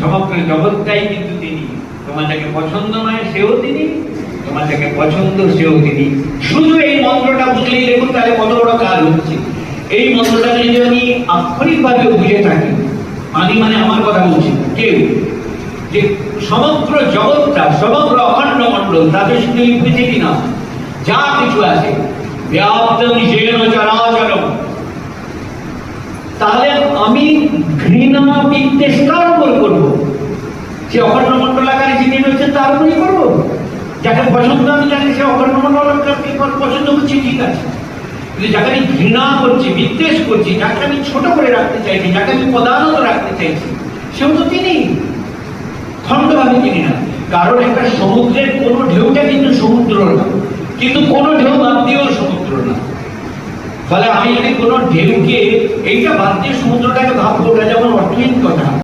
সমগ্র জগৎটাই কিন্তু তিনি। তোমার যাকে পছন্দ নয় সেও তিনি, তোমার যাকে পছন্দ সেও তিনি। শুধু এই মন্ত্রটা বুঝলেই দেখুন তাহলে কত বড় কাজ হচ্ছে। এই মন্ত্রটা যদি আমি আক্ষরিকভাবে বুঝে থাকি, আমি মানে আমার কথা বলছি, কেউ যে সমগ্র জগৎটা, সমগ্র অখণ্ড মণ্ডল, তাতে শুধু এই পৃথিবী না, যা কিছু আছে, ব্যাপ্তং যেন চরাচরম, তাহলে আমি ঘৃণা বিদ্বেষ কার উপর করবো? সে অখণ্ড মণ্ডলাকারে যিনি রয়েছেন তার উপরই করবো। যাকে পছন্দ আমি জানি সে অখণ্ড মণ্ডলাকারকে পছন্দ করছি, ঠিক আছে, কিন্তু যাকে আমি ঘৃণা করছি, বিদ্বেষ করছি, যাকে আমি ছোট করে রাখতে চাইছি, যাকে আমি পদানত রাখতে চাইছি, সেও তো তিনি, খণ্ডভাবে তিনি না। কারণ একটা সমুদ্রের কোনো ঢেউটা কিন্তু সমুদ্র না, কিন্তু কোনো ঢেউ বাদ দিয়েও সমুদ্র না। ফলে আমি যদি কোনো ঢেউকে এইটা বাদ দিয়ে সমুদ্রটাকে ভাববো, ওটা যেমন অর্থহীন কথা।